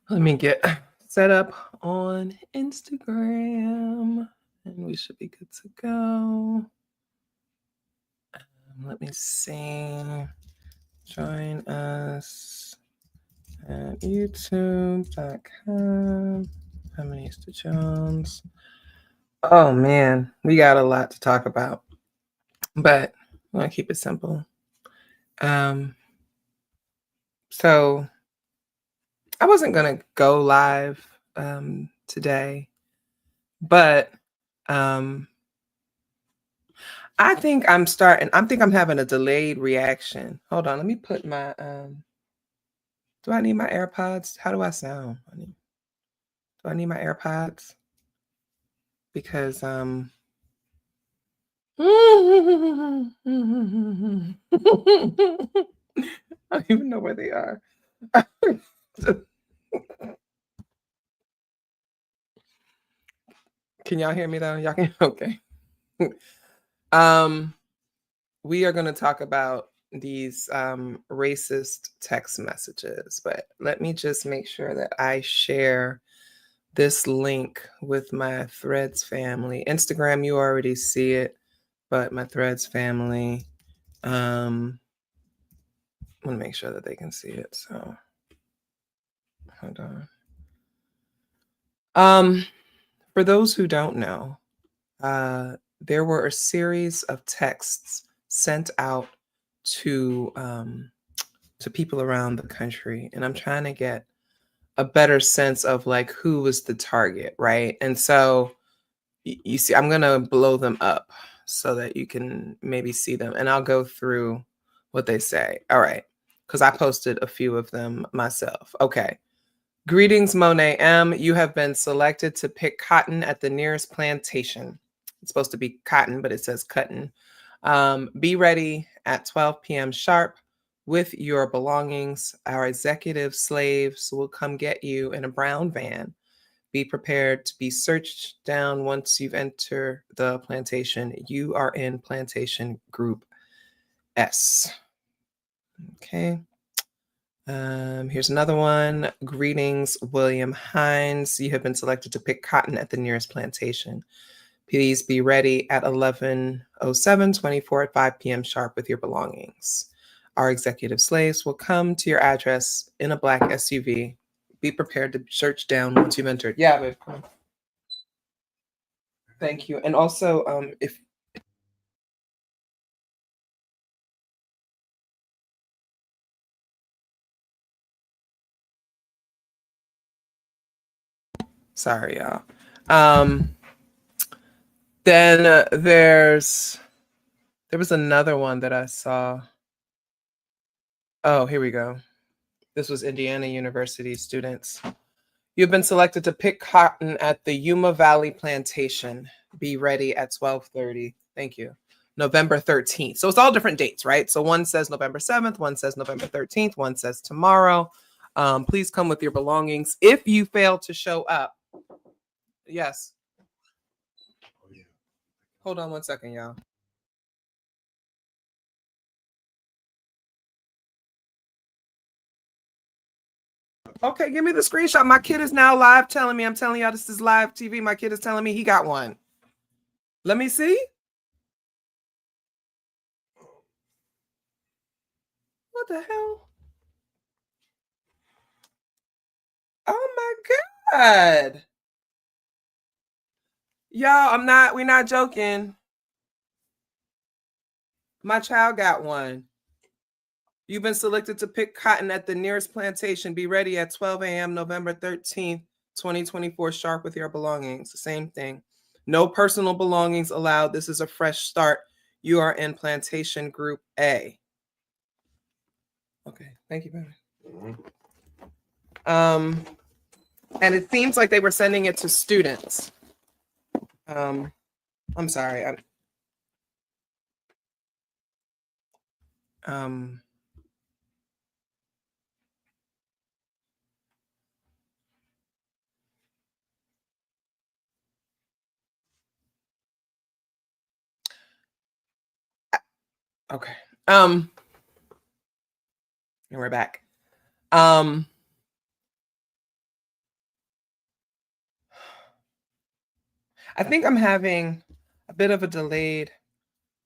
Let me get set up on Instagram and we should be good to go. Let me see. Join us at youtube.com. Feminista Jones. Oh man, we got a lot to talk about, but I'm gonna keep it simple. So I wasn't gonna go live today, but I think I'm having a delayed reaction. Hold on, let me put my do I need my AirPods? How do I sound? Do I need my AirPods? Because I don't even know where they are. Can y'all hear me though? Y'all can okay. We are going to talk about these racist text messages, but let me just make sure that I share this link with my Threads family. Instagram, you already see it, but my Threads family, I want to make sure that they can see it. So hold on. For those who don't know, there were a series of texts sent out to people around the country, and I'm trying to get a better sense of like who was the target, right? And so you see, I'm gonna blow them up so that you can maybe see them, and I'll go through what they say. All right, because I posted a few of them myself. Okay. Greetings, Monet M. You have been selected to pick cotton at the nearest plantation. It's supposed to be cotton, but it says cotton. Be ready at 12 p.m. sharp with your belongings. Our executive slaves will come get you in a brown van. Be prepared to be searched down once you've entered the plantation. You are in plantation group S. Okay. Here's another one. Greetings, William Hines. You have been selected to pick cotton at the nearest plantation. Please be ready at 11:07, 24 at 5 p.m. sharp with your belongings. Our executive slaves will come to your address in a black SUV. Be prepared to search down once you've entered. Yeah, babe. Thank you. And also, if sorry, y'all. Then there was another one that I saw. Oh, here we go. This was Indiana University students. You've been selected to pick cotton at the Yuma Valley Plantation. Be ready at 12:30. Thank you. November 13th. So it's all different dates, right? So one says November 7th, one says November 13th, one says tomorrow. Please come with your belongings. If you fail to show up, yes. Hold on one second, y'all. Okay, give me the screenshot. My kid is now live telling me, I'm telling y'all this is live TV. My kid is telling me he got one. Let me see. What the hell? Oh my God. Y'all, we're not joking. My child got one. You've been selected to pick cotton at the nearest plantation. Be ready at 12 a.m. November 13th, 2024, sharp with your belongings. Same thing. No personal belongings allowed. This is a fresh start. You are in plantation group A. Okay, thank you, baby. And it seems like they were sending it to students. I'm sorry. Okay. And we're back. I think I'm having a bit of a delayed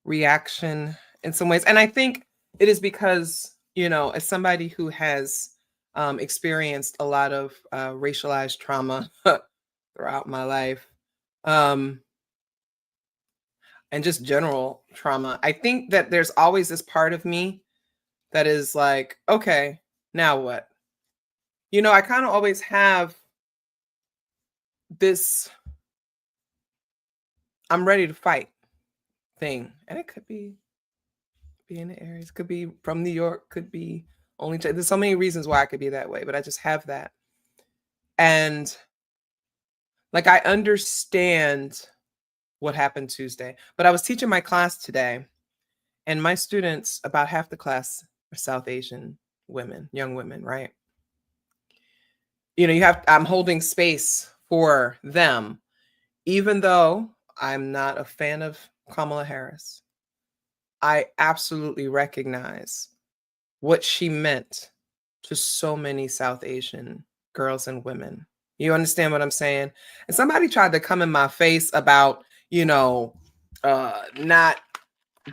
reaction in some ways. And I think it is because, as somebody who has experienced a lot of racialized trauma throughout my life, um, and just general trauma, I think that there's always this part of me that is like, okay, now what? I kind of always have this I'm ready to fight thing. And it could be in the areas, could be from New York, could be there's so many reasons why I could be that way, but I just have that. And like I understand what happened Tuesday, but I was teaching my class today, and my students, about half the class are South Asian women, young women, right? I'm holding space for them, even though I'm not a fan of Kamala Harris. I absolutely recognize what she meant to so many South Asian girls and women. You understand what I'm saying? And somebody tried to come in my face about, not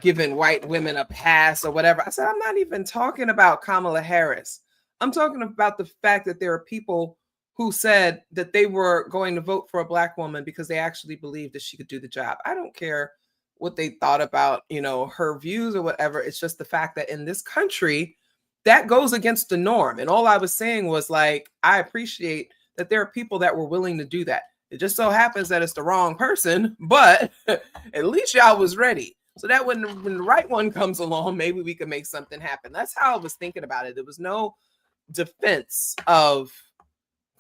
giving white women a pass or whatever. I said, I'm not even talking about Kamala Harris. I'm talking about the fact that there are people who said that they were going to vote for a black woman because they actually believed that she could do the job. I don't care what they thought about, her views or whatever. It's just the fact that in this country, that goes against the norm. And all I was saying was like, I appreciate that there are people that were willing to do that. It just so happens that it's the wrong person, but at least y'all was ready. So that when the right one comes along, maybe we can make something happen. That's how I was thinking about it. There was no defense of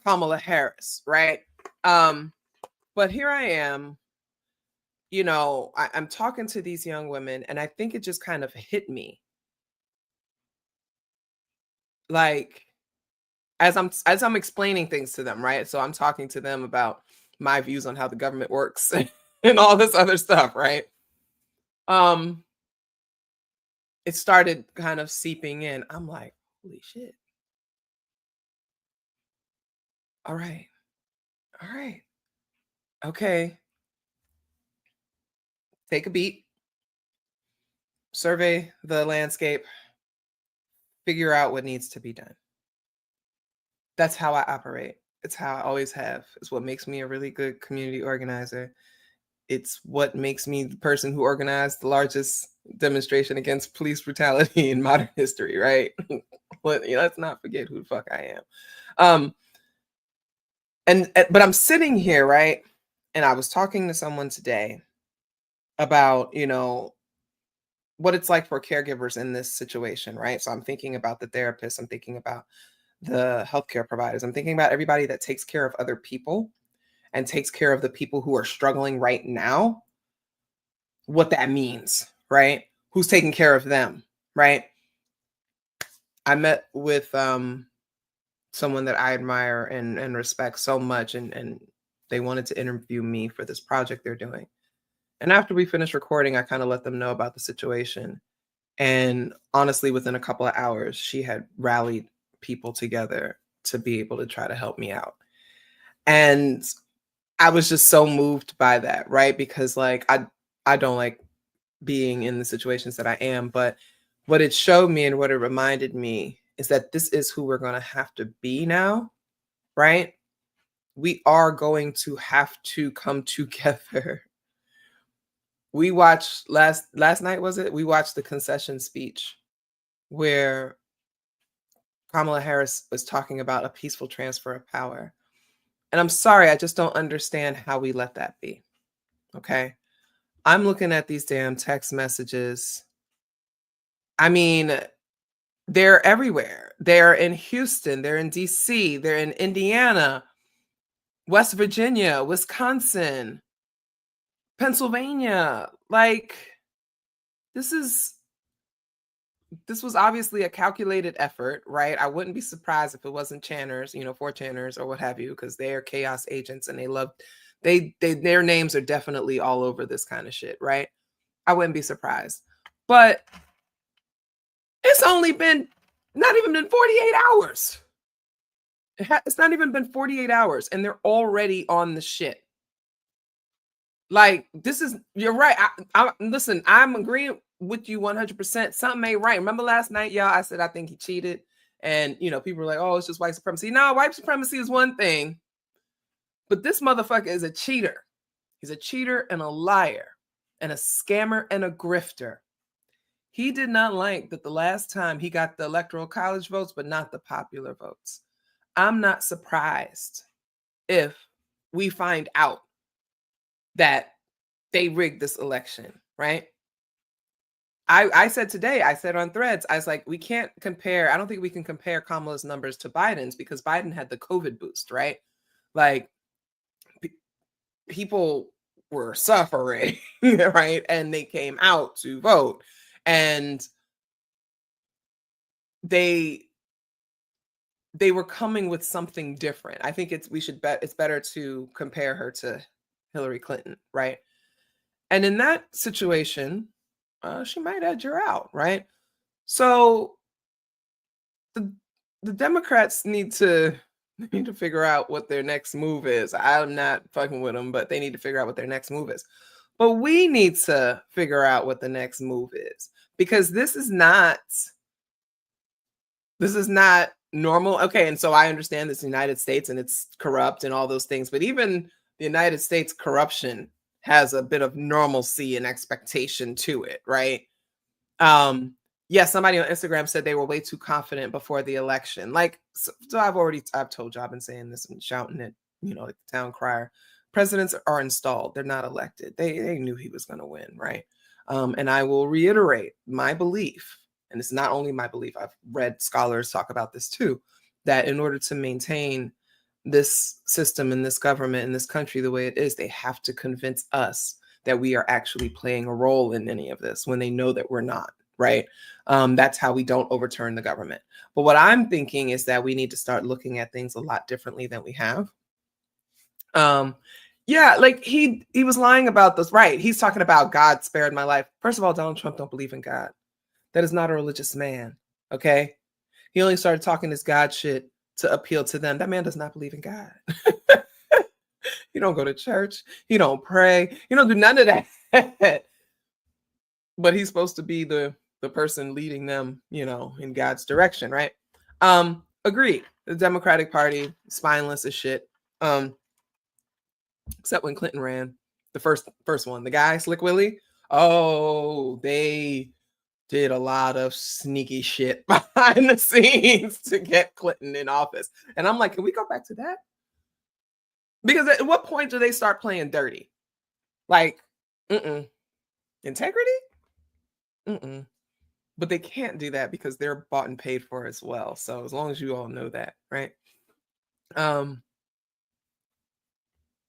Kamala Harris, right? But here I am, I'm talking to these young women, and I think it just kind of hit me. Like, as I'm explaining things to them, right? So I'm talking to them about my views on how the government works and all this other stuff, right? Um, it started kind of seeping in. I'm like, holy shit. All right. All right. Okay. Take a beat, survey the landscape, figure out what needs to be done. That's how I operate. It's how I always have. It's what makes me a really good community organizer. It's what makes me the person who organized the largest demonstration against police brutality in modern history, right? Let's not forget who the fuck I am. But I'm sitting here, right? And I was talking to someone today about, what it's like for caregivers in this situation, right? So I'm thinking about the therapists, I'm thinking about the healthcare providers, I'm thinking about everybody that takes care of other people and takes care of the people who are struggling right now, what that means, right? Who's taking care of them, right? I met with someone that I admire and respect so much, and they wanted to interview me for this project they're doing. And after we finished recording, I kind of let them know about the situation. And honestly, within a couple of hours, she had rallied people together to be able to try to help me out. And I was just so moved by that, right? Because like I don't like being in the situations that I am, but what it showed me and what it reminded me is that this is who we're going to have to be now, right? We are going to have to come together. We watched last night, was it? We watched the concession speech where Kamala Harris was talking about a peaceful transfer of power. And I'm sorry, I just don't understand how we let that be. Okay. I'm looking at these damn text messages. I mean, they're everywhere. They're in Houston, they're in DC, they're in Indiana, West Virginia, Wisconsin, Pennsylvania. Like, this was obviously a calculated effort, right? I wouldn't be surprised if it wasn't channers, 4channers or what have you, because they are chaos agents and their names are definitely all over this kind of shit, right? I wouldn't be surprised. But it's only been not even been 48 hours. It's not even been 48 hours and they're already on the shit. Like, this is, you're right. Listen, I'm agreeing with you 100%. Something ain't right. Remember last night, y'all, I said I think he cheated. And, people were like, oh, it's just white supremacy. No, white supremacy is one thing. But this motherfucker is a cheater. He's a cheater and a liar and a scammer and a grifter. He did not like that the last time he got the electoral college votes, but not the popular votes. I'm not surprised if we find out that they rigged this election, right? I said today, I said on Threads, I was like, we can't compare. I don't think we can compare Kamala's numbers to Biden's because Biden had the COVID boost, right? Like, people were suffering, right? And they came out to vote. And they were coming with something different. I think it's better to compare her to Hillary Clinton, right? And in that situation, she might edge her out, right? So the Democrats need to figure out what their next move is. I'm not fucking with them, but they need to figure out what their next move is. But we need to figure out what the next move is, because this is not normal. Okay, and so I understand this United States and it's corrupt and all those things, but even the United States corruption has a bit of normalcy and expectation to it, right? Yeah, somebody on Instagram said they were way too confident before the election. Like, so I've told you, I've been saying this and shouting it, like the town crier. Presidents are installed, they're not elected. They knew he was going to win, right? And I will reiterate my belief, and it's not only my belief, I've read scholars talk about this too, that in order to maintain this system and this government in this country the way it is, they have to convince us that we are actually playing a role in any of this when they know that we're not, right? That's how we don't overturn the government. But what I'm thinking is that we need to start looking at things a lot differently than we have. Yeah, like he was lying about this, right? He's talking about God spared my life. First of all, Donald Trump don't believe in God. That is not a religious man, okay? He only started talking this God shit to appeal to them. That man does not believe in God. He don't go to church. He don't pray. He don't do none of that. But he's supposed to be the person leading them, in God's direction, right? Agreed. The Democratic Party, spineless as shit. Except when Clinton ran, the first one, the guy, Slick Willie. Oh, they did a lot of sneaky shit behind the scenes to get Clinton in office. And I'm like, can we go back to that? Because at what point do they start playing dirty? Like, integrity? But they can't do that because they're bought and paid for as well. So as long as you all know that, right?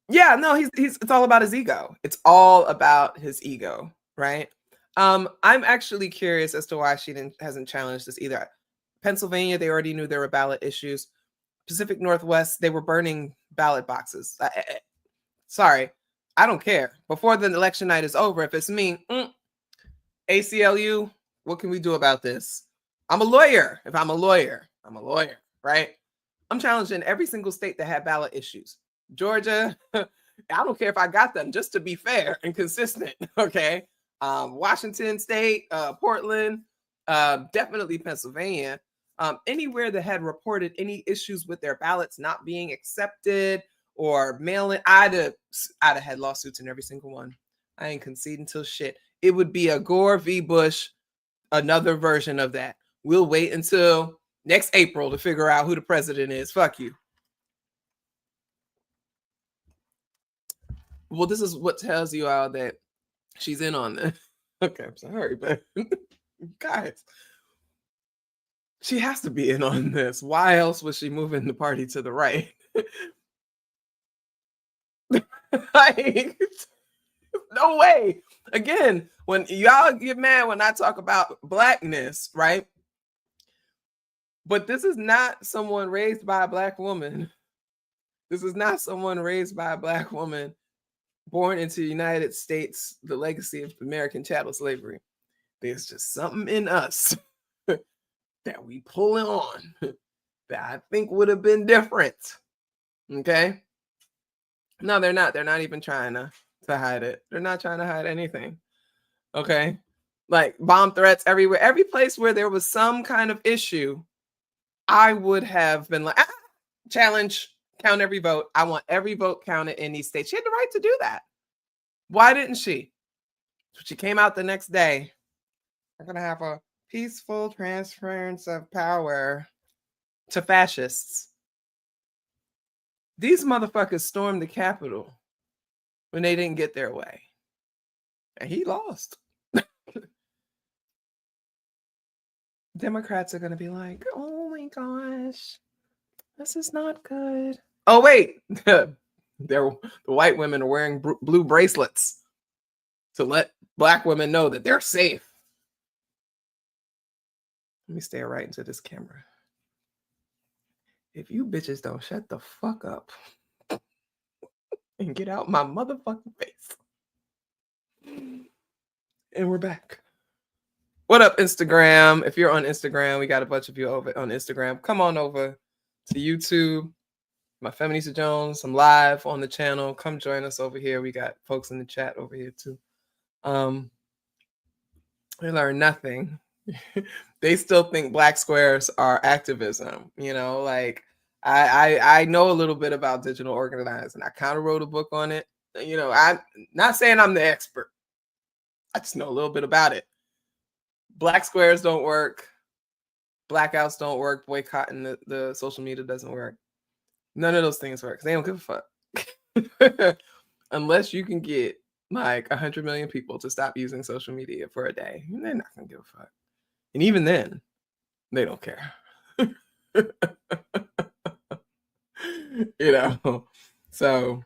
Yeah, no, he's it's all about his ego. It's all about his ego, right? I'm actually curious as to why she hasn't challenged this either. Pennsylvania, they already knew there were ballot issues. Pacific Northwest, they were burning ballot boxes. Sorry, I don't care. Before the election night is over, if it's me, ACLU, what can we do about this? I'm a lawyer. If I'm a lawyer, I'm a lawyer, right? I'm challenging every single state that had ballot issues. Georgia, I don't care if I got them, just to be fair and consistent, okay? Washington State, Portland, definitely Pennsylvania. Anywhere that had reported any issues with their ballots not being accepted or mailing, I'd have had lawsuits in every single one. I ain't conceding till shit. It would be a Gore v. Bush, another version of that. We'll wait until next April to figure out who the president is. Fuck you. Well, this is what tells you all that she's in on this. Okay, I'm sorry, but guys, she has to be in on this. Why else was she moving the party to the right? Like, no way. Again, when y'all get mad when I talk about blackness, right? But this is not someone raised by a black woman. This is not someone raised by a black woman born into the United States, the legacy of American chattel slavery. There's just something in us that we pulling on that I think would have been different. Okay. No, they're not. They're not even trying to to hide it. They're not trying to hide anything. Okay. Like bomb threats everywhere. Every place where there was some kind of issue, I would have been like, challenge, count every vote. I want every vote counted in these states. She had the right to do that. Why didn't she? So she came out the next day. We're going to have a peaceful transference of power to fascists. These motherfuckers stormed the Capitol when they didn't get their way. And he lost. Democrats are going to be like, oh my gosh, this is not good. Oh, wait. The white women are wearing blue bracelets to let black women know that they're safe. Let me stare right into this camera. If you bitches don't shut the fuck up and get out my motherfucking face. And we're back. What up, Instagram? If you're on Instagram, we got a bunch of you over on Instagram. Come on over to YouTube. My Feminista Jones. I'm live on the channel. Come join us over here. We got folks in the chat over here too. They learn nothing. They still think black squares are activism. You know, like I know a little bit about digital organizing. I kind of wrote a book on it. You know, I'm not saying I'm the expert. I just know a little bit about it. Black squares don't work. Blackouts don't work. Boycotting the social media doesn't work. None of those things work. They don't give a fuck. Unless you can get like 100 million people to stop using social media for a day, they're not gonna give a fuck. And even then, they don't care. You know, so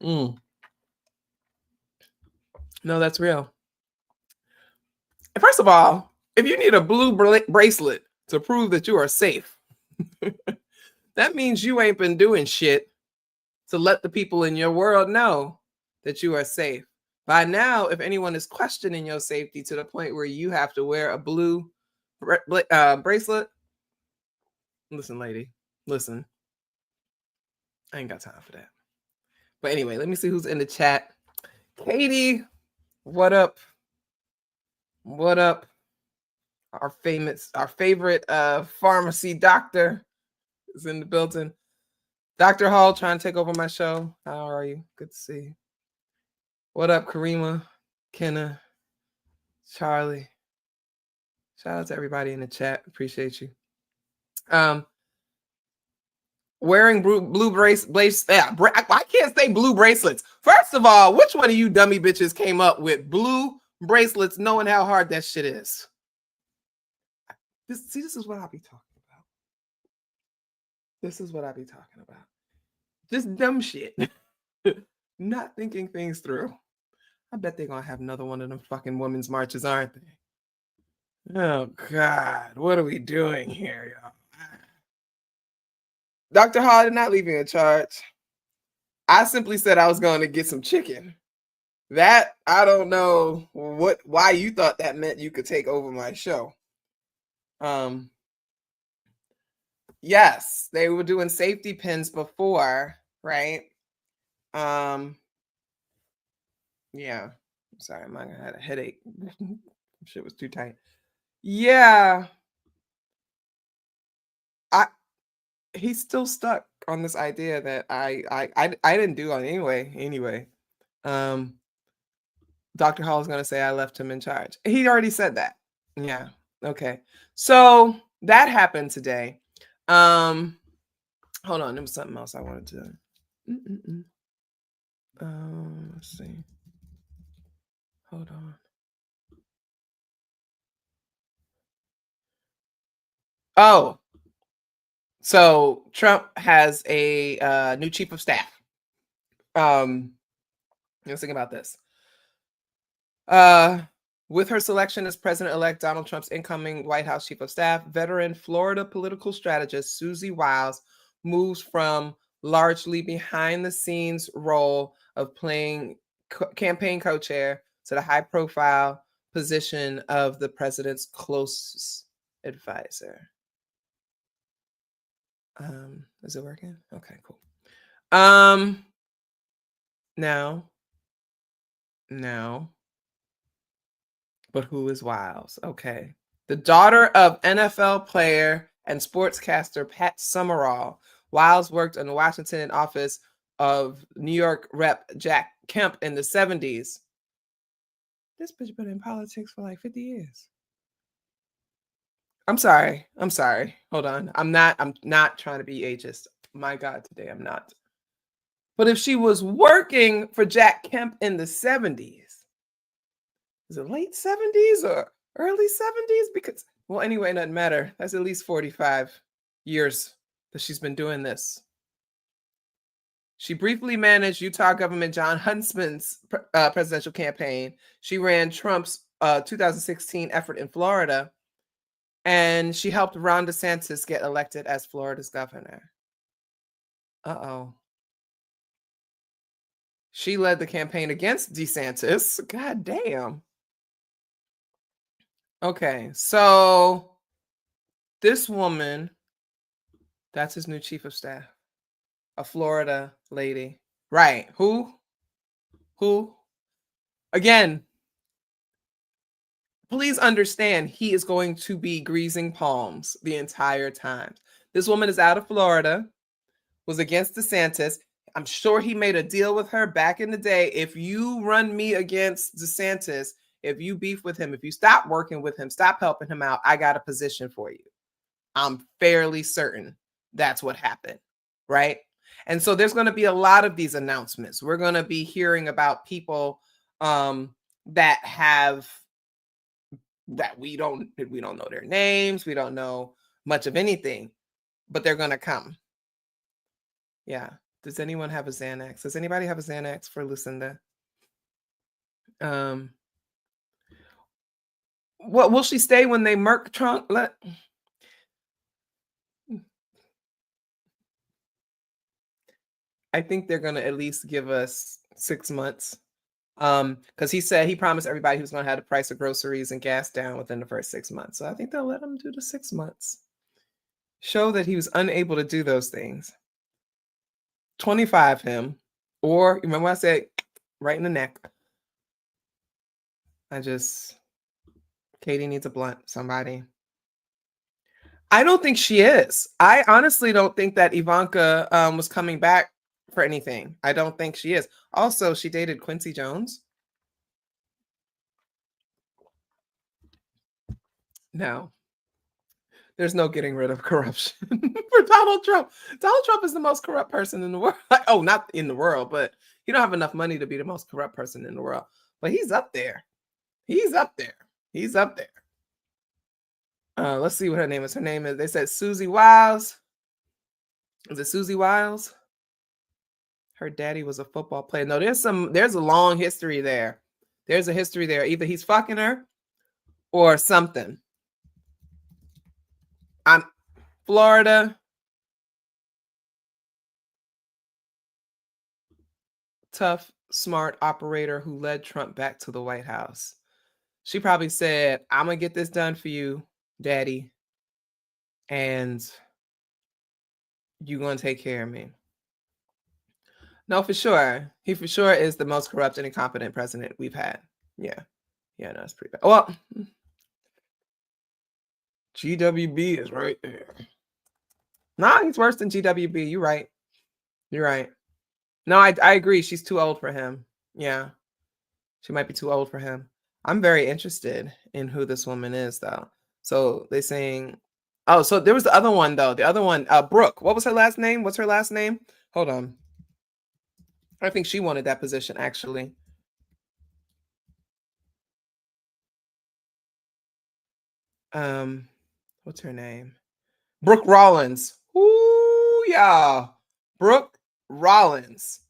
no, that's real. First of all, if you need a blue bracelet to prove that you are safe, that means you ain't been doing shit to let the people in your world know that you are safe. By now, if anyone is questioning your safety to the point where you have to wear a blue bracelet, listen, lady, listen. I ain't got time for that. But anyway, let me see who's in the chat. Katie, what up? What up? Our favorite pharmacy doctor is in the building. Dr. Hall trying to take over my show. How are you? Good to see you. What up, Karima, Kenna, Charlie? Shout out to everybody in the chat. Appreciate you. Wearing blue bracelets. I can't say blue bracelets. First of all, which one of you dummy bitches came up with blue bracelets knowing how hard that shit is? This is what I'll be talking about. This is what I'll be talking about. Just dumb shit. Not thinking things through. I bet they're going to have another one of them fucking women's marches, aren't they? Oh, God. What are we doing here, y'all? Dr. Hall did not leave me in charge. I simply said I was going to get some chicken. That, I don't know why you thought that meant you could take over my show. Yes, they were doing safety pins before, right? Yeah. Sorry, I had a headache. Shit was too tight. Yeah. He's still stuck on this idea that I didn't do it anyway. Dr. Hall is going to say I left him in charge. He already said that. Yeah. Okay. So that happened today. Hold on. There was something else I wanted to. Let's see. Hold on. Oh. So Trump has a new chief of staff. Let's think about this. With her selection as President-elect Donald Trump's incoming White House chief of staff, veteran Florida political strategist Susie Wiles moves from largely behind-the-scenes role of playing campaign co-chair to the high-profile position of the president's closest advisor. Is it working? Okay, cool. Now, No. But who is Wiles? Okay. The daughter of NFL player and sportscaster Pat Summerall. Wiles worked in the Washington office of New York Rep. Jack Kemp in the 70s. This bitch been in politics for like 50 years. I'm sorry. Hold on. I'm not trying to be ageist. My God, today I'm not. But if she was working for Jack Kemp in the 70s, is it late 70s or early 70s? Because, well, anyway, it doesn't matter. That's at least 45 years that she's been doing this. She briefly managed Utah Governor John Huntsman's presidential campaign. She ran Trump's 2016 effort in Florida, and she helped Ron DeSantis get elected as Florida's governor. Uh-oh. She led the campaign against DeSantis. God damn. Okay, so this woman, that's his new chief of staff, a Florida lady. Right. Who? Again, please understand, he is going to be greasing palms the entire time. This woman is out of Florida, was against DeSantis. I'm sure he made a deal with her back in the day. If you run me against DeSantis, if you beef with him, if you stop working with him, stop helping him out, I got a position for you. I'm fairly certain that's what happened, right? And so there's going to be a lot of these announcements. We're going to be hearing about people that we don't know their names, we don't know much of anything, but they're going to come. Yeah. Does anyone have a Xanax? Does anybody have a Xanax for Lucinda? What will she stay when they murk Trump? I think they're going to at least give us 6 months. Because he promised everybody he was going to have the price of groceries and gas down within the first 6 months. So I think they'll let him do the 6 months. Show that he was unable to do those things. 25 him, or remember I said right in the neck. Katie needs a blunt, somebody. I don't think she is. I honestly don't think that Ivanka was coming back for anything. I don't think she is. Also, she dated Quincy Jones. No. There's no getting rid of corruption for Donald Trump. Donald Trump is the most corrupt person in the world. Oh, not in the world, but he don't have enough money to be the most corrupt person in the world. But he's up there. He's up there. Let's see what her name is. Her name is, they said Susie Wiles. Is it Susie Wiles? Her daddy was a football player. No, there's a long history there. There's a history there. Either he's fucking her or something. I'm Florida. Tough, smart operator who led Trump back to the White House. She probably said, I'm going to get this done for you, daddy, and you're going to take care of me. No, for sure. He for sure is the most corrupt and incompetent president we've had. Yeah. Yeah, no, it's pretty bad. Well, GWB is right there. Nah, he's worse than GWB. You're right. No, I agree. She's too old for him. Yeah. She might be too old for him. I'm very interested in who this woman is, though. So they're saying, oh, so there was the other one, though. The other one, Brooke. What was her last name? What's her last name? Hold on. I think she wanted that position, actually. What's her name? Brooke Rollins. Ooh, y'all. Brooke Rollins.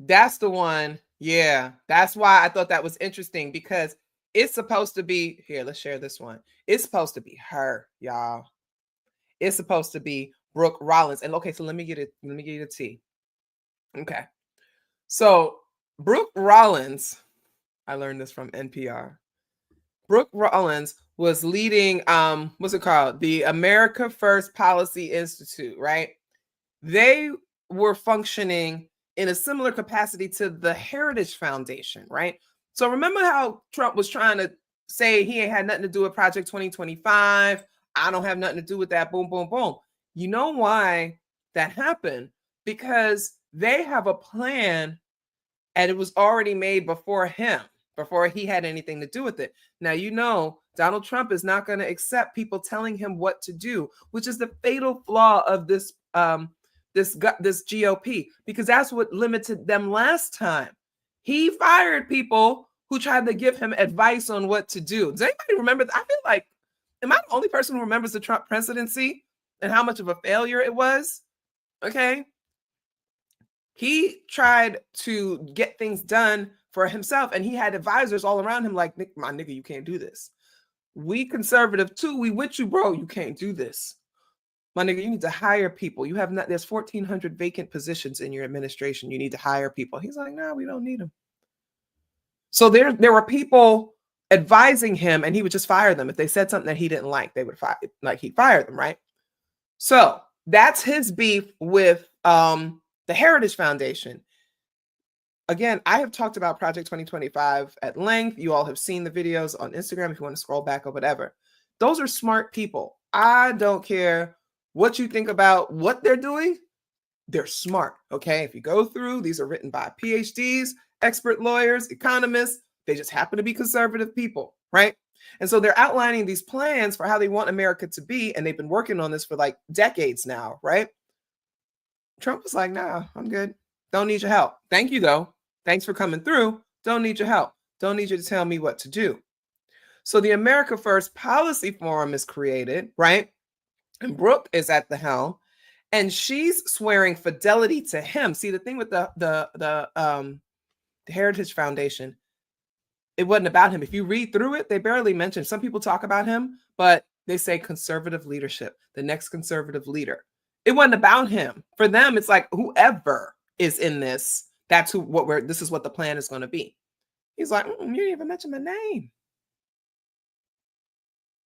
That's the one. Yeah, that's why I thought that was interesting, because it's supposed to be, here, let's share this one. It's supposed to be her, y'all. It's supposed to be Brooke Rollins. And okay, so let me get you the tea. Okay. So Brooke Rollins, I learned this from NPR. Brooke Rollins was leading, what's it called? The America First Policy Institute, right? They were functioning in a similar capacity to the Heritage Foundation, right? So remember how Trump was trying to say he ain't had nothing to do with Project 2025. I don't have nothing to do with that. Boom, boom, boom. You know why that happened? Because they have a plan and it was already made before him, before he had anything to do with it. Now, you know, Donald Trump is not going to accept people telling him what to do, which is the fatal flaw of this GOP, because that's what limited them last time. He fired people who tried to give him advice on what to do. Does anybody remember? I feel like, am I the only person who remembers the Trump presidency and how much of a failure it was? Okay. He tried to get things done for himself, and he had advisors all around him like, my nigga, you can't do this. We conservative too. We with you, bro. You can't do this. My nigga, you need to hire people. You have not, there's 1,400 vacant positions in your administration. You need to hire people. He's like, no, we don't need them. So there were people advising him, and he would just fire them. If they said something that he didn't like, they would fire, like he'd fire them, right? So that's his beef with the Heritage Foundation. Again, I have talked about Project 2025 at length. You all have seen the videos on Instagram if you want to scroll back or whatever. Those are smart people. I don't care what you think about what they're doing. They're smart, okay? If you go through, these are written by PhDs, expert lawyers, economists. They just happen to be conservative people, right? And so they're outlining these plans for how they want America to be, and they've been working on this for like decades now, right? Trump was like, nah, I'm good. Don't need your help. Thank you, though. Thanks for coming through. Don't need your help. Don't need you to tell me what to do. So the America First Policy Forum is created, right? And Brooke is at the helm, and she's swearing fidelity to him. See, the thing with the Heritage Foundation, it wasn't about him. If you read through it, they barely mention. Some people talk about him, but they say conservative leadership, the next conservative leader. It wasn't about him. For them, it's like whoever is in this, that's this is what the plan is going to be. He's like, you didn't even mention my name.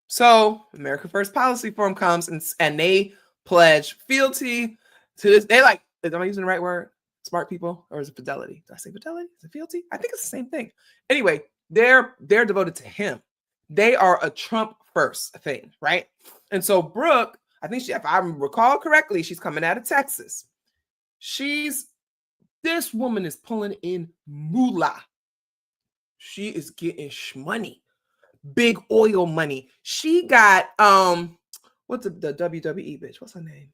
So America First Policy Forum comes and they pledge fealty to this. They like, am I using the right word? Smart people, or is it fidelity? Did I say fidelity? Is it fealty? I think it's the same thing. Anyway, they're devoted to him. They are a Trump first thing, right? And so Brooke, I think if I recall correctly, she's coming out of Texas. This woman is pulling in moolah. She is getting money, big oil money. She got, what's the WWE bitch? What's her name?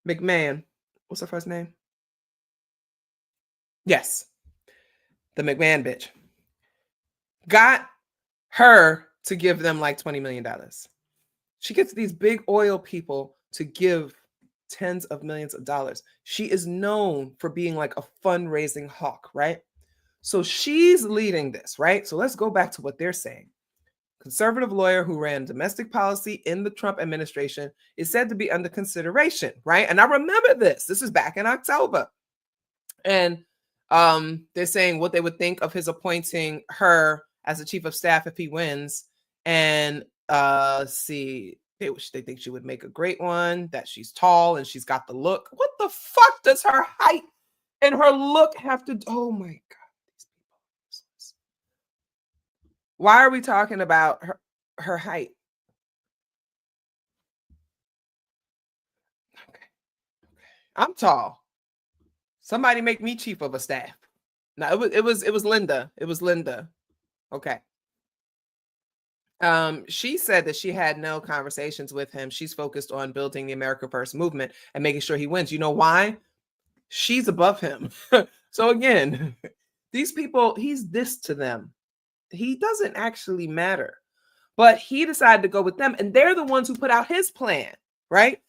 McMahon. What's her first name? Yes. The McMahon bitch. Got her to give them like $20 million. She gets these big oil people to give tens of millions of dollars. She is known for being like a fundraising hawk, right? So she's leading this, right? So let's go back to what they're saying. Conservative lawyer who ran domestic policy in the Trump administration is said to be under consideration, right? And I remember this. This is back in October. And they're saying what they would think of his appointing her as the chief of staff if he wins. And see, they think she would make a great one, that she's tall and she's got the look. What the fuck does her height and her look have to do? Oh my God, these people are useless. Why are we talking about her height? Okay. I'm tall. Somebody make me chief of a staff. No, it was Linda. It was Linda. Okay. She said that she had no conversations with him. She's focused on building the America First movement and making sure he wins. You know why? She's above him. So again, these people, he's this to them. He doesn't actually matter. But he decided to go with them, and they're the ones who put out his plan, right?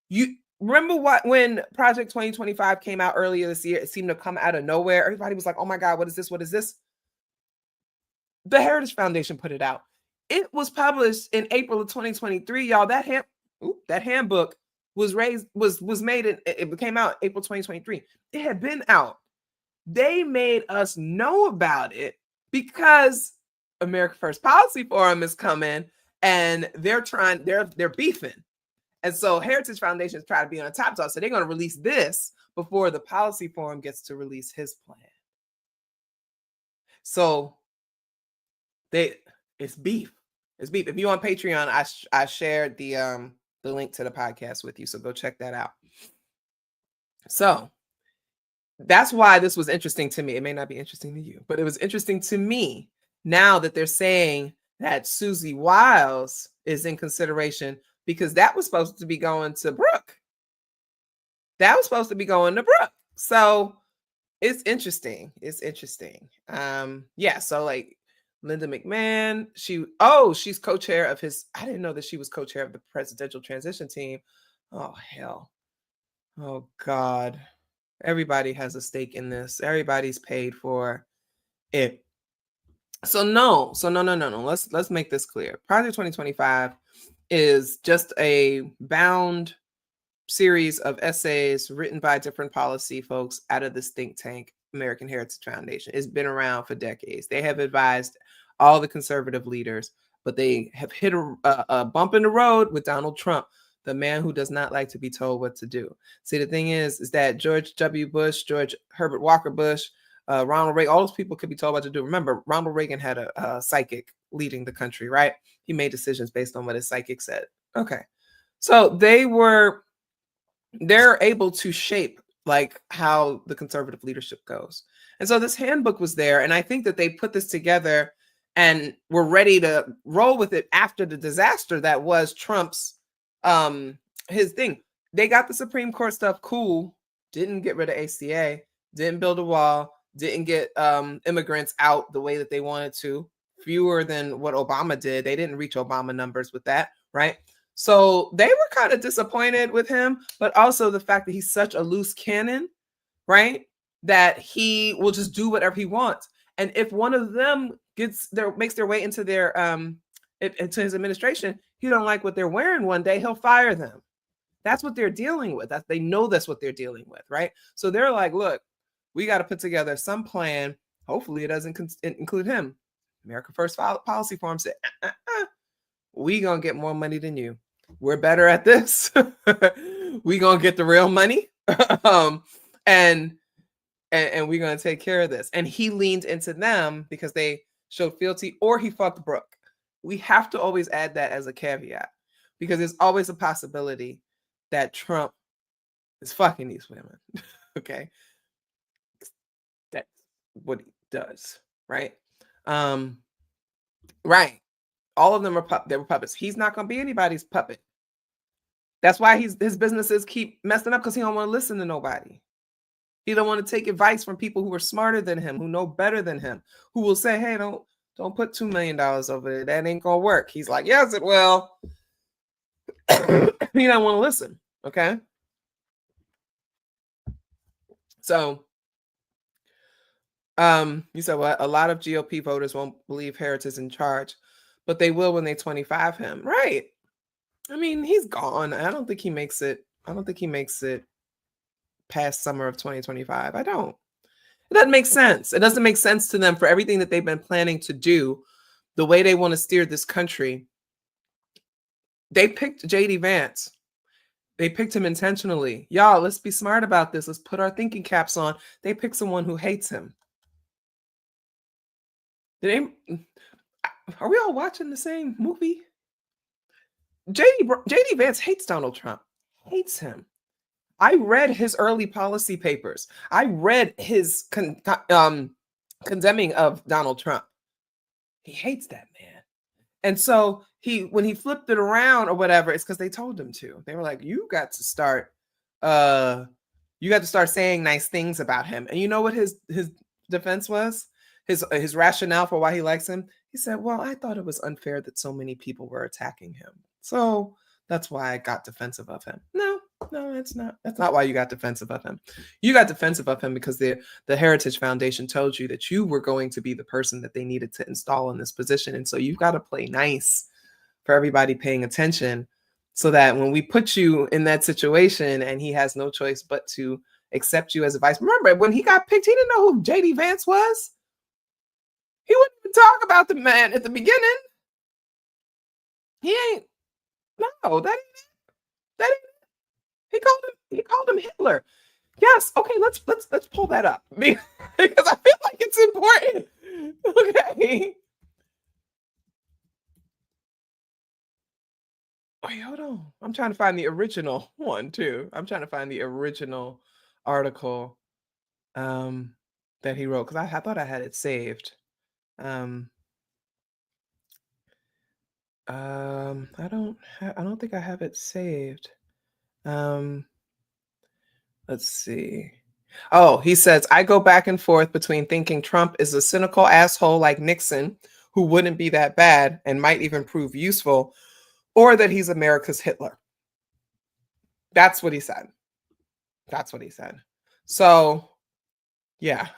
You remember when Project 2025 came out earlier this year? It seemed to come out of nowhere. Everybody was like, oh my God, what is this? What is this? The Heritage Foundation put it out. It was published in April of 2023, y'all. That handbook was made. It came out April 2023. It had been out. They made us know about it because America First Policy Forum is coming, and they're beefing. And so Heritage Foundation is trying to be on top dog. So they're going to release this before the Policy Forum gets to release his plan. So it's beef. It's beef. If you on Patreon, I shared the link to the podcast with you, so go check that out. So that's why this was interesting to me. It may not be interesting to you, but it was interesting to me now that they're saying that Susie Wiles is in consideration, because that was supposed to be going to Brooke. That was supposed to be going to Brooke. So it's interesting. It's interesting. Yeah, so like Linda McMahon, she's co-chair of his, I didn't know that she was co-chair of the presidential transition team. Oh hell. Oh God. Everybody has a stake in this. Everybody's paid for it. So no. Let's make this clear. Project 2025 is just a bound series of essays written by different policy folks out of this think tank, American Heritage Foundation. It's been around for decades. They have advised all the conservative leaders, but they have hit a bump in the road with Donald Trump, the man who does not like to be told what to do. See, the thing is that George W. Bush, George Herbert Walker Bush, Ronald Reagan, all those people could be told what to do. Remember, Ronald Reagan had a psychic leading the country, right? He made decisions based on what his psychic said. Okay. So they're able to shape like how the conservative leadership goes. And so this handbook was there, and I think that they put this together and were ready to roll with it after the disaster that was Trump's his thing. They got the Supreme Court stuff cool, didn't get rid of ACA, didn't build a wall, didn't get immigrants out the way that they wanted to, fewer than what Obama did. They didn't reach Obama numbers with that, right? So they were kind of disappointed with him, but also the fact that he's such a loose cannon, right? That he will just do whatever he wants. And if one of them makes their way into their into his administration, he don't like what they're wearing one day, he'll fire them. That's what they're dealing with. They know that's what they're dealing with, right? So they're like, look, we got to put together some plan. Hopefully it doesn't include him. America First Policy Forum said, we gonna get more money than you. We're better at this. We gonna get the real money. And we're gonna take care of this. And he leaned into them because they showed fealty, or he fucked Brooke. We have to always add that as a caveat, because there's always a possibility that Trump is fucking these women. Okay. That's what he does, right? Right. All of them they were puppets. He's not going to be anybody's puppet. That's why his businesses keep messing up, because he don't want to listen to nobody. He don't want to take advice from people who are smarter than him, who know better than him, who will say, hey, don't put $2 million over there. That ain't going to work. He's like, yes, it will. He don't want to listen. Okay. So, you said what? A lot of GOP voters won't believe Harris is in charge, but they will when they 25 him. Right. I mean, he's gone. I don't think he makes it past summer of 2025. I don't. It doesn't make sense. It doesn't make sense to them for everything that they've been planning to do, the way they want to steer this country. They picked JD Vance. They picked him intentionally. Y'all, let's be smart about this. Let's put our thinking caps on. They picked someone who hates him. Are we all watching the same movie? JD Vance hates Donald Trump. Hates him. I read his early policy papers. I read his condemning of Donald Trump. He hates that man. And so when he flipped it around or whatever, it's because they told him to. They were like, you got to start saying nice things about him. And you know what his defense was? His rationale for why he likes him? He said, well, I thought it was unfair that so many people were attacking him. So that's why I got defensive of him. No, that's not why you got defensive of him. You got defensive of him because the Heritage Foundation told you that you were going to be the person that they needed to install in this position. And so you've got to play nice for everybody paying attention, so that when we put you in that situation and he has no choice but to accept you as a vice. Remember, when he got picked, he didn't know who JD Vance was. He wouldn't even talk about the man at the beginning. He ain't. No, that ain't. He called him Hitler. Yes. Okay. Let's pull that up because I feel like it's important. Okay. Wait, hold on. I'm trying to find the original one too. I'm trying to find the original article um that he wrote because I thought I had it saved. Um I don't think I have it saved. Um let's see. Oh, he says, I go back and forth between thinking Trump is a cynical asshole like Nixon, who wouldn't be that bad and might even prove useful, or that he's America's Hitler. That's what he said. That's what he said. So, yeah.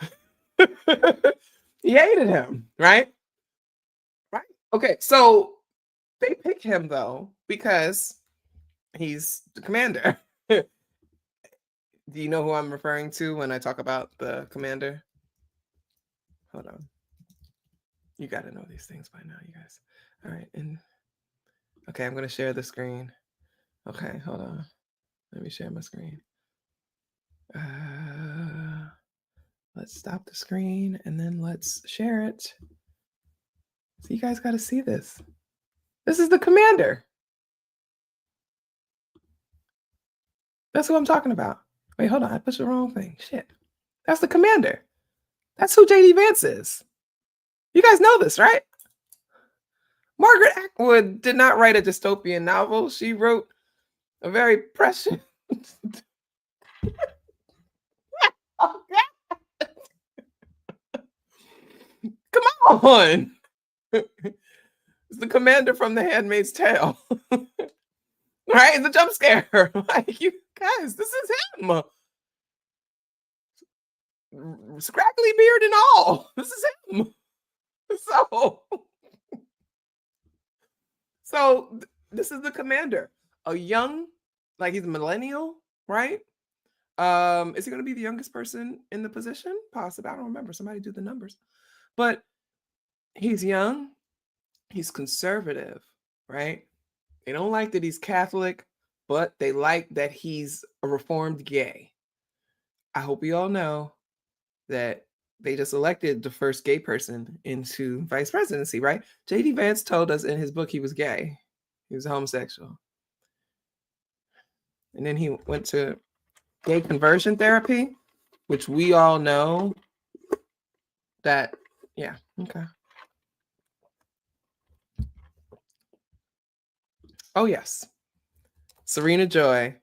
He hated him, right? Right. Okay. So they pick him though because he's the commander. Do you know who I'm referring to when I talk about the commander? Hold on. You got to know these things by now, you guys. All right. And okay, I'm going to share the screen. Okay, hold on. Let me share my screen. Let's stop the screen and then let's share it. So you guys got to see this. This is the commander. That's who I'm talking about. Wait, hold on. I pushed the wrong thing. Shit. That's the commander. That's who JD Vance is. You guys know this, right? Margaret Atwood did not write a dystopian novel. She wrote a very prescient. Oh, come on. It's the commander from The Handmaid's Tale. Right? It's a jump scare. Like, you guys, this is him. Scraggly beard and all. This is him. So this is the commander. A young, like he's a millennial, right? Is he going to be the youngest person in the position? Possibly. I don't remember. Somebody do the numbers. But he's young. He's conservative, right? They don't like that he's Catholic, but they like that he's a reformed gay. I hope you all know that they just elected the first gay person into vice presidency, right? JD Vance told us in his book he was gay. He was homosexual. And then he went to gay conversion therapy, which we all know that, yeah, okay. Oh, yes. Serena Joy.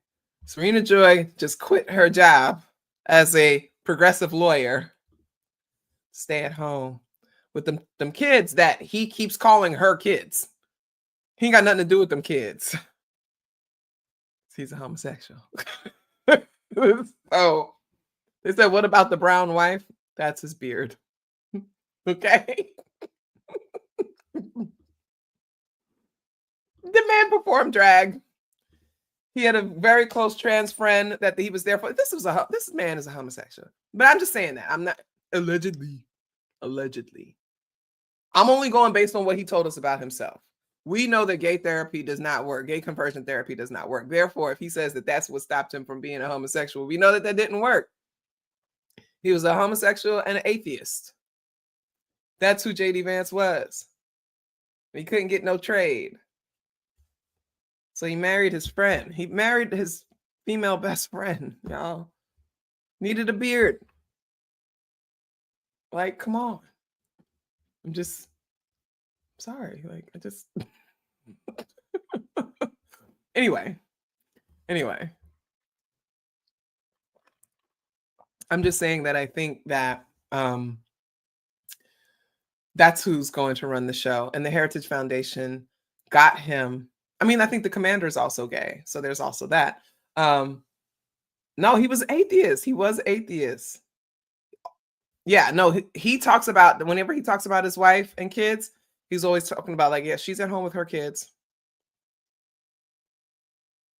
Serena Joy just quit her job as a progressive lawyer, stay at home with them kids that he keeps calling her kids. He ain't got nothing to do with them kids. He's a homosexual. So they said, what about the brown wife? That's his beard. Okay. The man performed drag. He had a very close trans friend that he was there for. This man is a homosexual. But I'm just saying that. I'm not allegedly. I'm only going based on what he told us about himself. We know that gay therapy does not work. Gay conversion therapy does not work. Therefore, if he says that that's what stopped him from being a homosexual, we know that that didn't work. He was a homosexual and an atheist. That's who JD Vance was. He couldn't get no trade. So he married his friend. He married his female best friend, y'all. Needed a beard. Like, come on. I'm just sorry. Like, I just anyway. I'm just saying that I think that that's who's going to run the show. And the Heritage Foundation got him. I mean, I think the commander is also gay. So there's also that. No, he was atheist. He was atheist. Yeah, no, he talks about, whenever he talks about his wife and kids, he's always talking about, like, yeah, she's at home with her kids.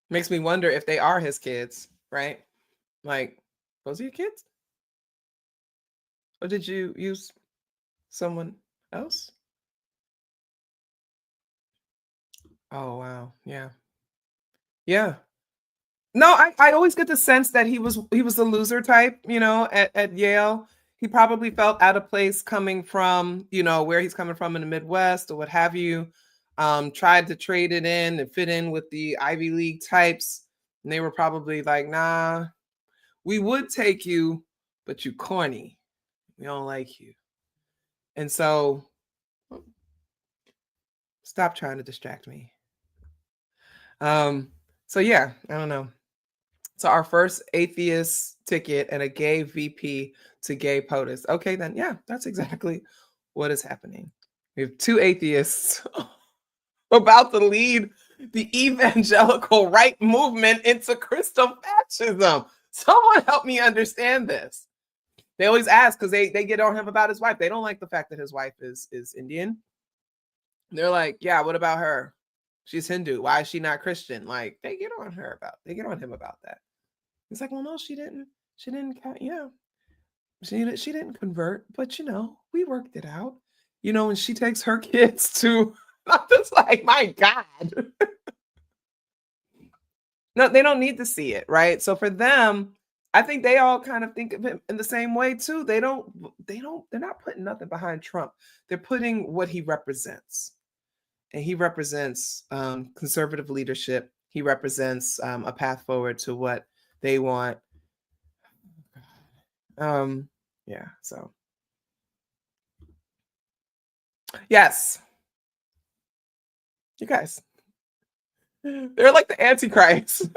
Makes me wonder if they are his kids, right? Like, those are your kids? Or did you use someone else? Oh, wow. Yeah. Yeah. No, I always get the sense that he was the loser type, at Yale. He probably felt out of place coming from, where he's coming from in the Midwest or what have you. Tried to trade it in and fit in with the Ivy League types. And they were probably like, nah, we would take you, but you corny. We don't like you. And so stop trying to distract me. So yeah, I don't know. So our first atheist ticket and a gay VP to gay POTUS. Okay, then yeah, that's exactly what is happening. We have two atheists about to lead the evangelical right movement into Christo fascism. Someone help me understand this. They always ask because they get on him about his wife. They don't like the fact that his wife is Indian. They're like, yeah, what about her? She's Hindu. Why is she not Christian? Like they get on him about that. He's like, well, no, she didn't. She didn't. She didn't convert, but we worked it out. And she takes her kids to. I'm just like, my God. No, they don't need to see it, right? So for them, I think they all kind of think of him in the same way too. They're not putting nothing behind Trump. They're putting what he represents. And he represents conservative leadership. He represents a path forward to what they want. Yeah, so. Yes. You guys. They're like the Antichrist.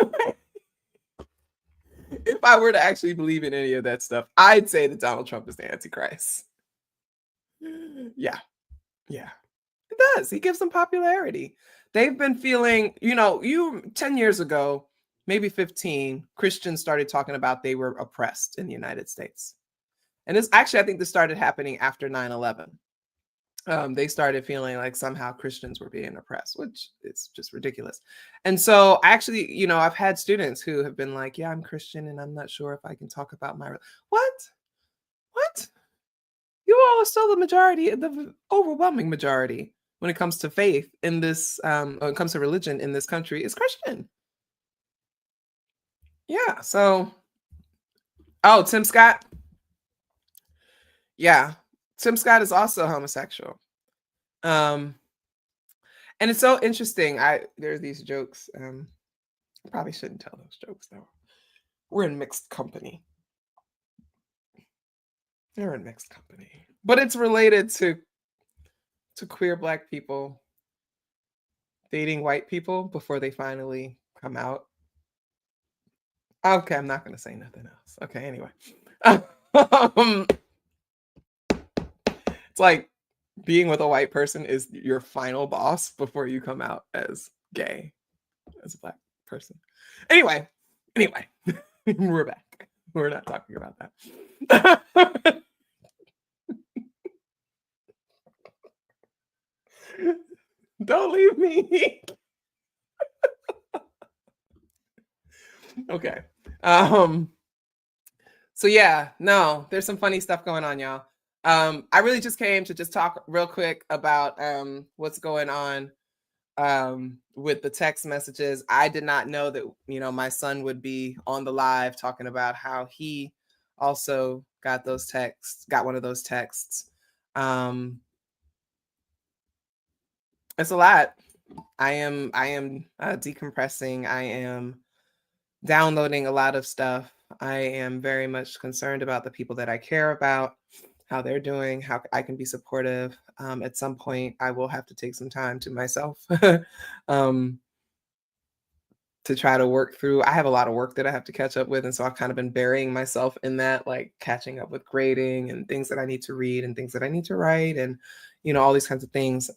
If I were to actually believe in any of that stuff, I'd say that Donald Trump is the Antichrist. Yeah. Yeah. It does. He gives them popularity. They've been feeling, 10 years ago, maybe 15, Christians started talking about they were oppressed in the United States. And I think this started happening after 9/11. They started feeling like somehow Christians were being oppressed, which is just ridiculous. And so actually, I've had students who have been like, yeah, I'm Christian and I'm not sure if I can talk about what? You all are still the majority, the overwhelming majority when it comes to faith in this, when it comes to religion in this country is Christian. Yeah. So, Tim Scott. Yeah. Tim Scott is also homosexual. And it's so interesting. There's these jokes. I probably shouldn't tell those jokes though. We're in mixed company. They're in mixed company. But it's related to queer Black people dating white people before they finally come out. Okay, I'm not going to say nothing else. Okay, anyway. It's like being with a white person is your final boss before you come out as gay, as a Black person. Anyway, we're back. We're not talking about that. Don't leave me. Okay. So yeah, no, there's some funny stuff going on, y'all. I really just came to just talk real quick about what's going on with the text messages. I did not know that, my son would be on the live talking about how he also got one of those texts. It's a lot. I am decompressing. I am downloading a lot of stuff. I am very much concerned about the people that I care about, how they're doing, how I can be supportive. At some point, I will have to take some time to myself to try to work through. I have a lot of work that I have to catch up with. And so I've kind of been burying myself in that, like catching up with grading and things that I need to read and things that I need to write and, all these kinds of things.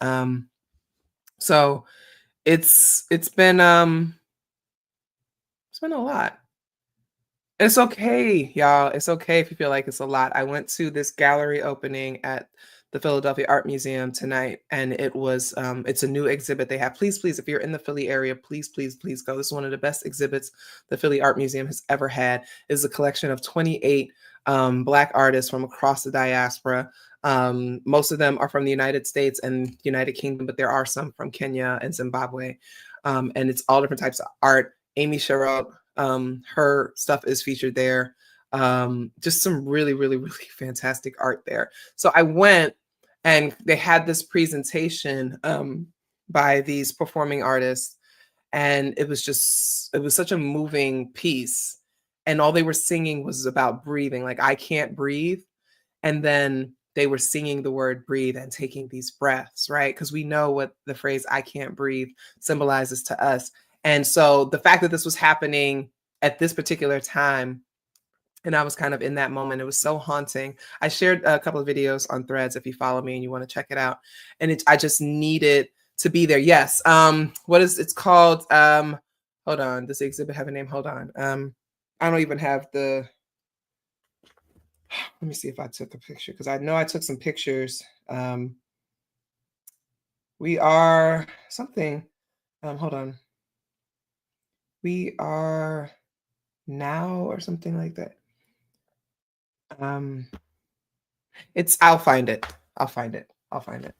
So it's been a lot. It's okay, y'all. It's okay if you feel like it's a lot. I went to this gallery opening at the Philadelphia Art Museum tonight, and it was it's a new exhibit they have. Please, if you're in the Philly area, please go. This is one of the best exhibits the Philly Art Museum has ever had. It's a collection of 28 Black artists from across the diaspora. Most of them are from the United States and United Kingdom, but there are some from Kenya and Zimbabwe. And it's all different types of art. Amy Sherrill, her stuff is featured there. Just some really, really, really fantastic art there. So I went and they had this presentation by these performing artists, and it was such a moving piece. And all they were singing was about breathing, like I can't breathe. And then they were singing the word breathe and taking these breaths, right? Because we know what the phrase I can't breathe symbolizes to us. And so the fact that this was happening at this particular time, and I was kind of in that moment, it was so haunting. I shared a couple of videos on Threads if you follow me and you want to check it out. And I just needed to be there. Yes. What is it's called? Hold on. Does the exhibit have a name? Hold on. I don't even have the let me see if I took a picture because I know I took some pictures. We are something. Hold on. We are now or something like that. Um, I'll find it. I'll find it. I'll find it.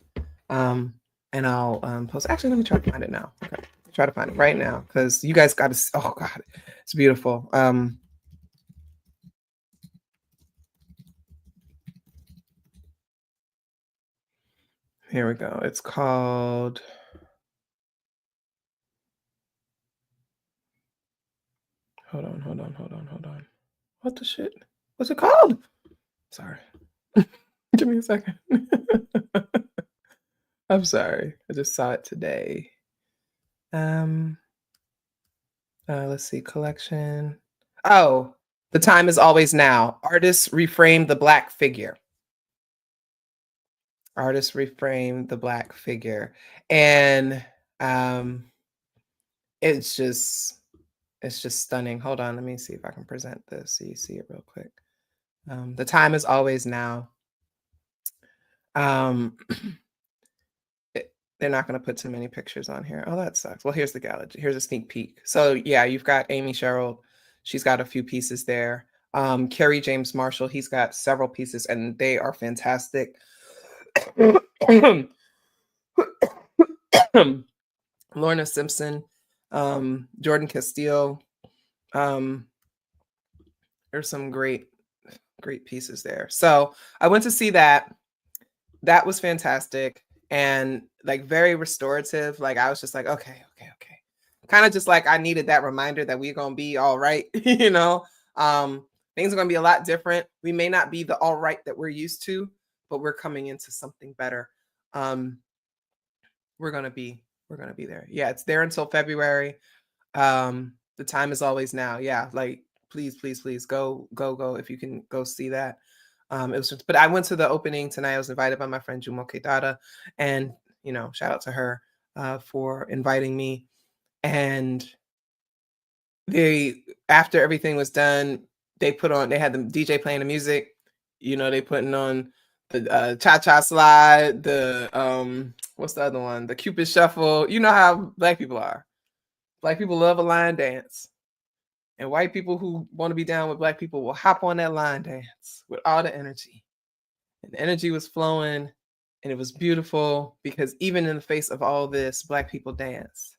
Um, and I'll post. Actually, let me try to find it now. Okay, try to find it right now because you guys got to. Oh God, it's beautiful. Here we go. It's called. Hold on. Hold on. Hold on. Hold on. What the shit? What's it called? Sorry. Give me a second. I'm sorry. I just saw it today. Let's see, collection. Oh, the time is always now. Artists reframe the Black figure. Artists reframe the Black figure. And um, it's just stunning. Hold on, let me see if I can present this so you see it real quick. The time is always now. Um, they're not going to put too many pictures on here. Oh, that sucks. Well, here's the gallery. Here's a sneak peek. So yeah, you've got Amy Sherrill. She's got a few pieces there. Kerry James Marshall, he's got several pieces and they are fantastic. Lorna Simpson, Jordan Castillo. There's some great pieces there. So I went to see that. That was fantastic and like very restorative. Like I was just like, okay. Kind of just like I needed that reminder that we're gonna be all right, you know. Things are gonna be a lot different. We may not be the all right that we're used to, but we're coming into something better. We're gonna be there. Yeah, it's there until February. The time is always now. Yeah, like please go if you can go see that. It was just, but I went to the opening tonight. I was invited by my friend Jumo Kedada, and you know, shout out to her for inviting me. And they, after everything was done, they had the DJ playing the music. You know, they putting on the cha-cha slide, the what's the other one? The Cupid shuffle. You know how Black people are. Black people love a line dance. And white people who want to be down with Black people will hop on that line dance with all the energy. And the energy was flowing and it was beautiful because even in the face of all this, Black people dance.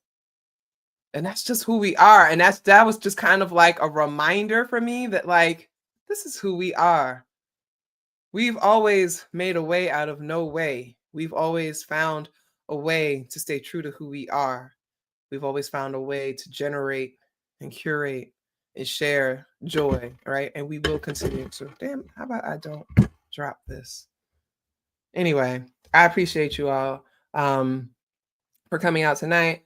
And that's just who we are. And that was just kind of like a reminder for me that like, this is who we are. We've always made a way out of no way. We've always found a way to stay true to who we are. We've always found a way to generate and curate and share joy, right? And we will continue to. Damn, how about I don't drop this? Anyway, I appreciate you all for coming out tonight.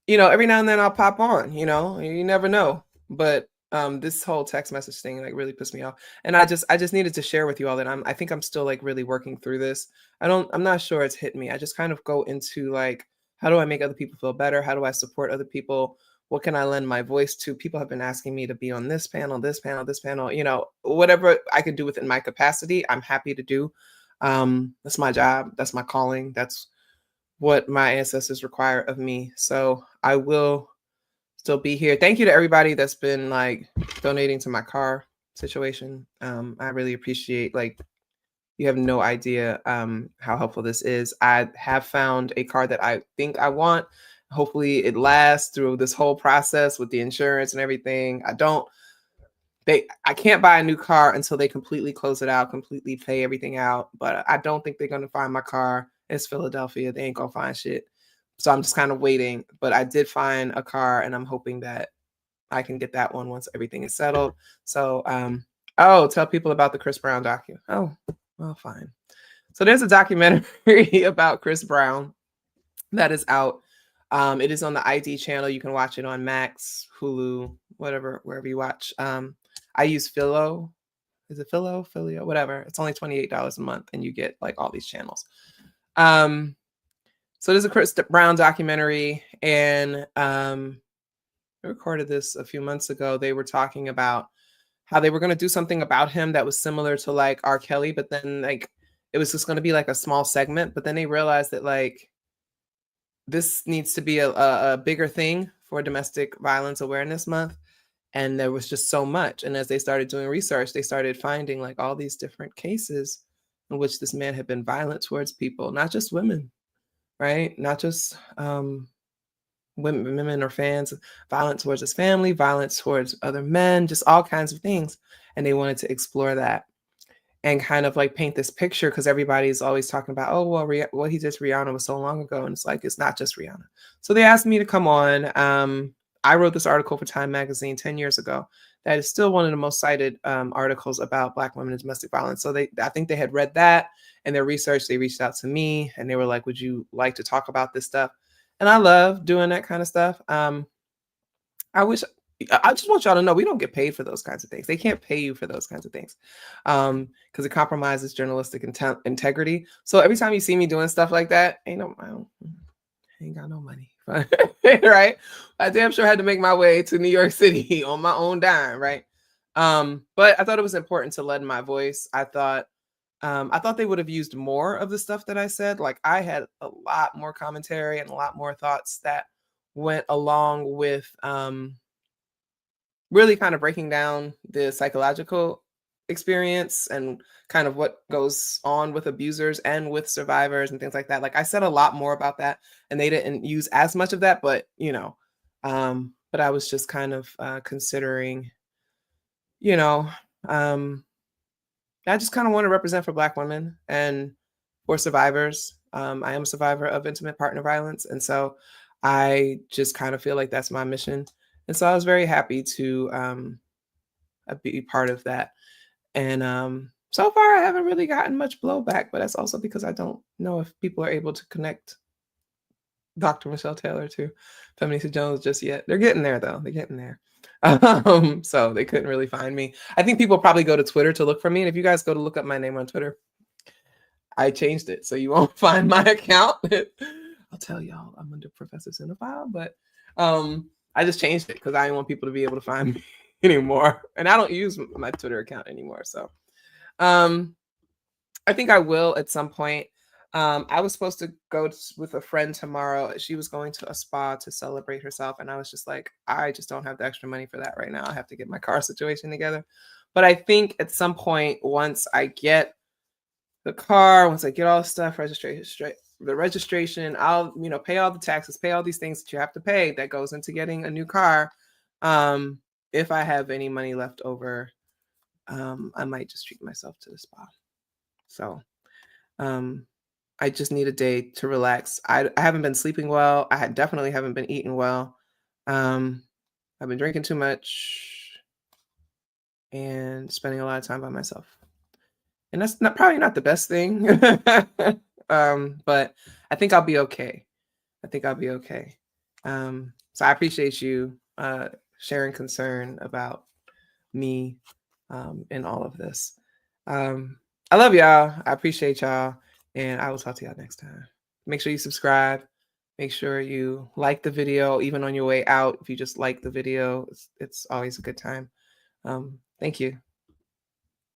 You know, every now and then I'll pop on, you know, you never know. But this whole text message thing like really pissed me off. And I just needed to share with you all that I think I'm still like really working through this. I'm not sure it's hit me. I just kind of go into like, how do I make other people feel better? How do I support other people? What can I lend my voice to? People have been asking me to be on this panel, you know, whatever I can do within my capacity, I'm happy to do. That's my job. That's my calling. That's what my ancestors require of me. So I will still be here. Thank you to everybody that's been like donating to my car situation. I really appreciate, like, you have no idea how helpful this is. I have found a car that I think I want. Hopefully it lasts through this whole process with the insurance and everything. I don't I can't buy a new car until they completely close it out, completely pay everything out. But I don't think they're gonna find my car. It's Philadelphia. They ain't gonna find shit. So I'm just kind of waiting. But I did find a car, and I'm hoping that I can get that one once everything is settled. So oh, tell people about the Chris Brown docu. Oh, well, fine. So there's a documentary about Chris Brown that is out. It is on the ID channel. You can watch it on Max, Hulu, whatever, wherever you watch. I use Philo. Is it Philo? Filio? Whatever. It's only $28 a month, and you get like all these channels. So there's a Chris Brown documentary, and I recorded this a few months ago. They were talking about how they were going to do something about him that was similar to like R. Kelly, but then like it was just going to be like a small segment. But then they realized that like this needs to be a bigger thing for Domestic Violence Awareness Month. And there was just so much. And as they started doing research, they started finding like all these different cases in which this man had been violent towards people, not just women, right? Not just women or fans, violence towards his family, violence towards other men, just all kinds of things. And they wanted to explore that and kind of like paint this picture, because everybody's always talking about, oh, well, what he did to Rihanna was so long ago. And it's like, it's not just Rihanna. So they asked me to come on. I wrote this article for Time Magazine 10 years ago. That is still one of the most cited articles about Black women and domestic violence. So I think they had read that in their research. They reached out to me and they were like, would you like to talk about this stuff? And I love doing that kind of stuff. I just want y'all to know we don't get paid for those kinds of things. They can't pay you for those kinds of things because it compromises journalistic integrity. So every time you see me doing stuff like that, I ain't got no money, right? I damn sure had to make my way to New York City on my own dime, right? But I thought it was important to lend my voice. I thought they would have used more of the stuff that I said. Like I had a lot more commentary and a lot more thoughts that went along with really kind of breaking down the psychological experience and kind of what goes on with abusers and with survivors and things like that. Like I said a lot more about that, and they didn't use as much of that, but but I was just kind of considering, I just kind of want to represent for Black women and for survivors. I am a survivor of intimate partner violence, and so I just kind of feel like that's my mission. And so I was very happy to be part of that. And so far, I haven't really gotten much blowback, but that's also because I don't know if people are able to connect Dr. Michelle Taylor to Feminista Jones just yet. They're getting there, though. They're getting there. So they couldn't really find me. I think people probably go to Twitter to look for me. And if you guys go to look up my name on Twitter, I changed it, so you won't find my account. I'll tell y'all I'm under Professor Cinephile, but I just changed it because I didn't want people to be able to find me anymore. And I don't use my Twitter account anymore. So I think I will at some point. I was supposed to go with a friend tomorrow. She was going to a spa to celebrate herself. And I was just like, I just don't have the extra money for that right now. I have to get my car situation together. But I think at some point, once I get the car, once I get all the stuff, the registration, I'll, pay all the taxes, pay all these things that you have to pay that goes into getting a new car. If I have any money left over, I might just treat myself to the spa. So I just need a day to relax. I haven't been sleeping well. I definitely haven't been eating well. I've been drinking too much and spending a lot of time by myself. And that's probably not the best thing. But I think I'll be okay. So I appreciate you sharing concern about me in all of this. I love y'all. I appreciate y'all. And I will talk to y'all next time. Make sure you subscribe. Make sure you like the video, even on your way out. If you just like the video, it's always a good time. Thank you.